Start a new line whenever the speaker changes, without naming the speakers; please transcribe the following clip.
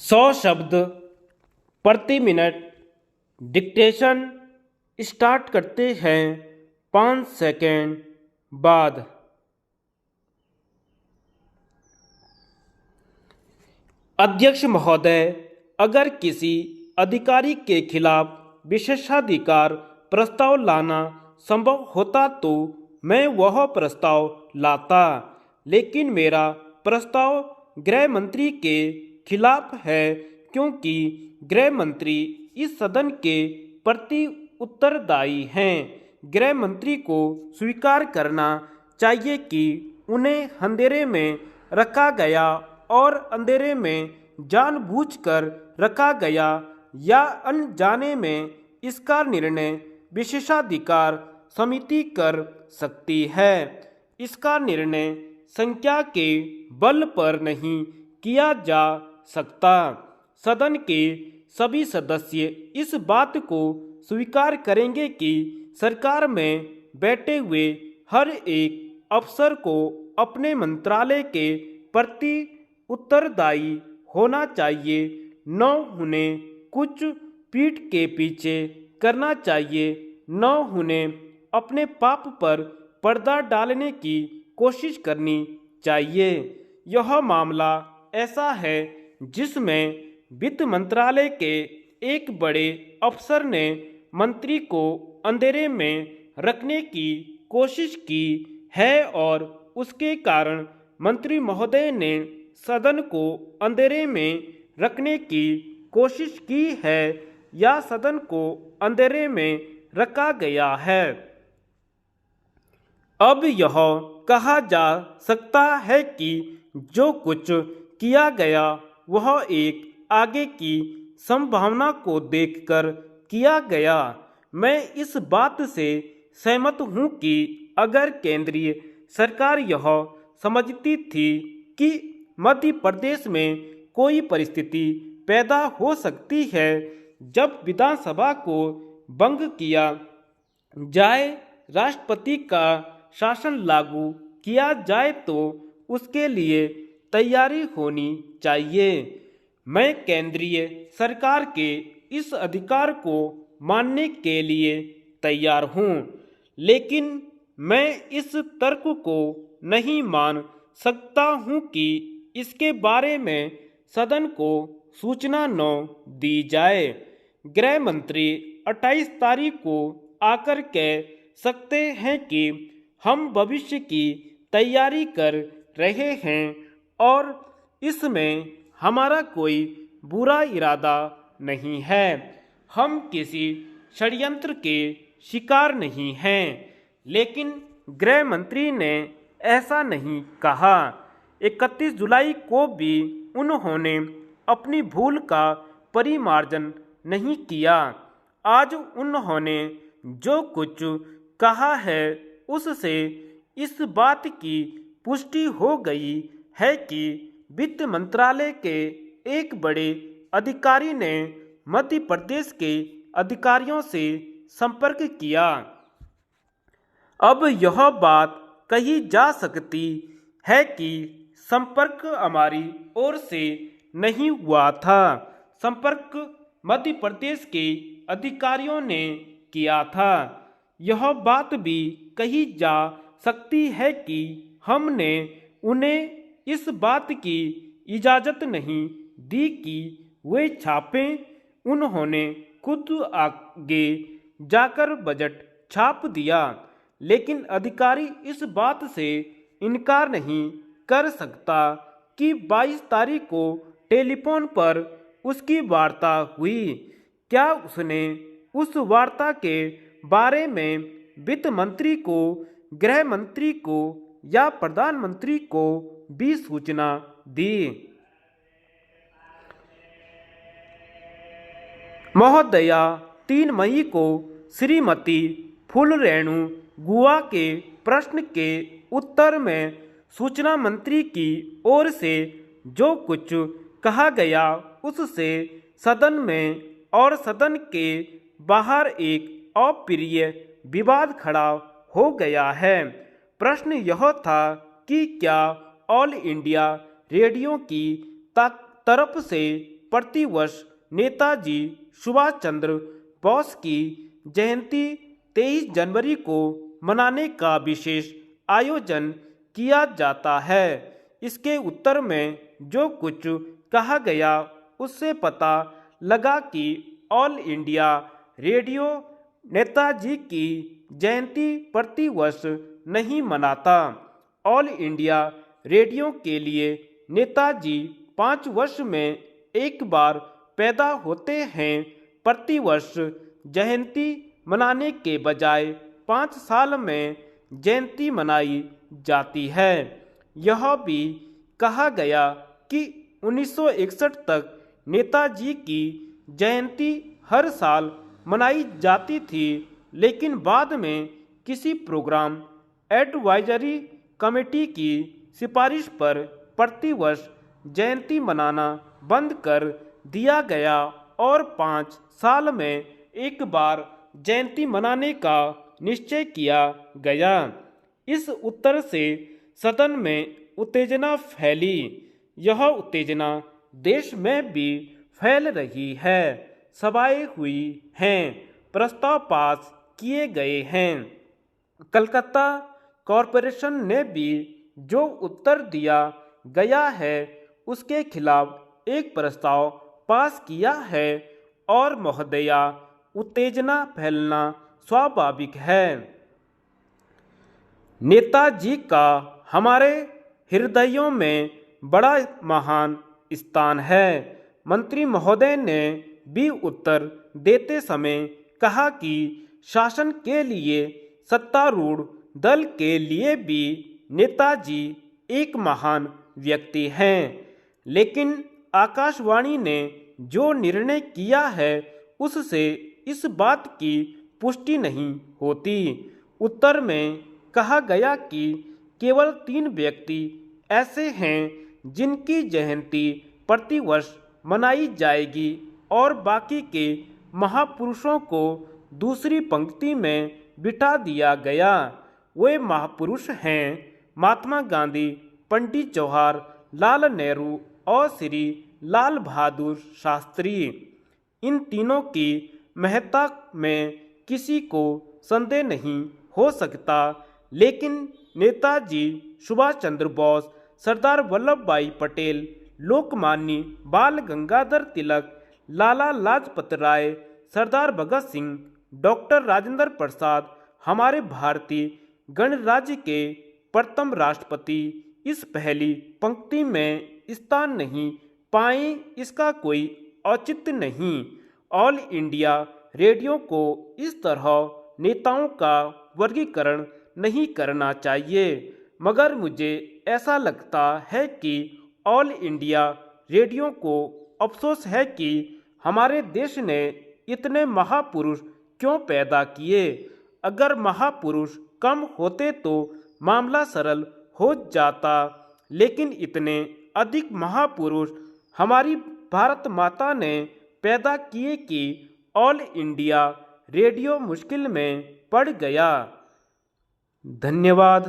100 शब्द प्रति minute dictation start करते हैं 5 सेकेंड बाद। अध्यक्ष महोदय, अगर किसी अधिकारी के खिलाफ विशेषाधिकार प्रस्ताव लाना संभव होता तो मैं वह प्रस्ताव लाता, लेकिन मेरा प्रस्ताव गृह मंत्री के खिलाफ है, क्योंकि गृह मंत्री इस सदन के प्रति उत्तरदायी हैं। गृह मंत्री को स्वीकार करना चाहिए कि उन्हें अंधेरे में रखा गया और अंधेरे में जानबूझकर रखा गया या अनजाने में इसका निर्णय विशेषाधिकार समिति कर सकती है। इसका निर्णय संख्या के बल पर नहीं किया जा सकता। सदन के सभी सदस्य इस बात को स्वीकार करेंगे कि सरकार में बैठे हुए हर एक अफसर को अपने मंत्रालय के प्रति उत्तरदायी होना चाहिए, न उन्हें कुछ पीठ के पीछे करना चाहिए, न उन्हें अपने पाप पर पर्दा डालने की कोशिश करनी चाहिए। यह मामला ऐसा है जिसमें वित्त मंत्रालय के एक बड़े अफसर ने मंत्री को अंधेरे में रखने की कोशिश की है और उसके कारण मंत्री महोदय ने सदन को अंधेरे में रखने की कोशिश की है या सदन को अंधेरे में रखा गया है। अब यह कहा जा सकता है कि जो कुछ किया गया वह एक आगे की संभावना को देखकर किया गया। मैं इस बात से सहमत हूं कि अगर केंद्रीय सरकार यह समझती थी कि मध्य प्रदेश में कोई परिस्थिति पैदा हो सकती है जब विधानसभा को भंग किया जाए, राष्ट्रपति का शासन लागू किया जाए, तो उसके लिए तैयारी होनी चाहिए। मैं केंद्रीय सरकार के इस अधिकार को मानने के लिए तैयार हूं, लेकिन मैं इस तर्क को नहीं मान सकता हूं कि इसके बारे में सदन को सूचना न दी जाए। गृह मंत्री 28 तारीख को आकर कह सकते हैं कि हम भविष्य की तैयारी कर रहे हैं और इसमें हमारा कोई बुरा इरादा नहीं है। हम किसी षड्यंत्र के शिकार नहीं हैं। लेकिन गृह मंत्री ने ऐसा नहीं कहा। 31 जुलाई को भी उन्होंने अपनी भूल का परिमार्जन नहीं किया। आज उन्होंने जो कुछ कहा है उससे इस बात की पुष्टि हो गई है कि वित्त मंत्रालय के एक बड़े अधिकारी ने मध्य प्रदेश के अधिकारियों से संपर्क किया। अब यह बात कही जा सकती है कि संपर्क हमारी ओर से नहीं हुआ था, संपर्क मध्य प्रदेश के अधिकारियों ने किया था। यह बात भी कही जा सकती है कि हमने उन्हें इस बात की इजाज़त नहीं दी कि वे छापें। उन्होंने खुद आगे जाकर बजट छाप दिया, लेकिन अधिकारी इस बात से इनकार नहीं कर सकता कि 22 तारीख को टेलीफोन पर उसकी वार्ता हुई। क्या उसने उस वार्ता के बारे में वित्त मंत्री को, गृह मंत्री को या प्रधानमंत्री को भी सूचना दी? महोदया, 3 मई को श्रीमती फूलरेणु गुहा के प्रश्न के उत्तर में सूचना मंत्री की ओर से जो कुछ कहा गया उससे सदन में और सदन के बाहर एक अप्रिय विवाद खड़ा हो गया है। प्रश्न यह था कि क्या ऑल इंडिया रेडियो की तरफ से प्रतिवर्ष नेताजी सुभाष चंद्र बोस की जयंती 23 जनवरी को मनाने का विशेष आयोजन किया जाता है। इसके उत्तर में जो कुछ कहा गया उससे पता लगा कि ऑल इंडिया रेडियो नेताजी की जयंती प्रतिवर्ष नहीं मनाता। ऑल इंडिया रेडियो के लिए नेताजी 5 वर्ष में एक बार पैदा होते हैं। प्रतिवर्ष जयंती मनाने के बजाय 5 साल में जयंती मनाई जाती है। यह भी कहा गया कि 1961 तक नेताजी की जयंती हर साल मनाई जाती थी, लेकिन बाद में किसी प्रोग्राम एडवाइजरी कमेटी की सिफारिश पर प्रतिवर्ष जयंती मनाना बंद कर दिया गया और 5 साल में एक बार जयंती मनाने का निश्चय किया गया। इस उत्तर से सदन में उत्तेजना फैली। यह उत्तेजना देश में भी फैल रही है। सभाएं हुई हैं, प्रस्ताव पास किए गए हैं। कलकत्ता कॉरपोरेशन ने भी जो उत्तर दिया गया है उसके खिलाफ एक प्रस्ताव पास किया है और महोदया, उत्तेजना फैलना स्वाभाविक है। नेताजी का हमारे हृदयों में बड़ा महान स्थान है। मंत्री महोदय ने भी उत्तर देते समय कहा कि शासन के लिए, सत्तारूढ़ दल के लिए भी नेताजी एक महान व्यक्ति हैं, लेकिन आकाशवाणी ने जो निर्णय किया है उससे इस बात की पुष्टि नहीं होती। उत्तर में कहा गया कि केवल 3 व्यक्ति ऐसे हैं जिनकी जयंती प्रतिवर्ष मनाई जाएगी और बाकी के महापुरुषों को दूसरी पंक्ति में बिठा दिया गया। वे महापुरुष हैं महात्मा गांधी, पंडित जवाहर लाल नेहरू और श्री लाल बहादुर शास्त्री। इन तीनों की महत्ता में किसी को संदेह नहीं हो सकता, लेकिन नेताजी सुभाष चंद्र बोस, सरदार वल्लभ भाई पटेल, लोकमान्य बाल गंगाधर तिलक, लाला लाजपत राय, सरदार भगत सिंह, डॉक्टर राजेंद्र प्रसाद हमारे भारतीय गणराज्य के प्रथम राष्ट्रपति इस पहली पंक्ति में स्थान नहीं पाए, इसका कोई औचित्य नहीं। ऑल इंडिया रेडियो को इस तरह नेताओं का वर्गीकरण नहीं करना चाहिए, मगर मुझे ऐसा लगता है कि ऑल इंडिया रेडियो को अफसोस है कि हमारे देश ने इतने महापुरुष क्यों पैदा किए। अगर महापुरुष कम होते तो मामला सरल हो जाता, लेकिन इतने अधिक महापुरुष हमारी भारत माता ने पैदा किए कि ऑल इंडिया रेडियो मुश्किल में पड़ गया। धन्यवाद।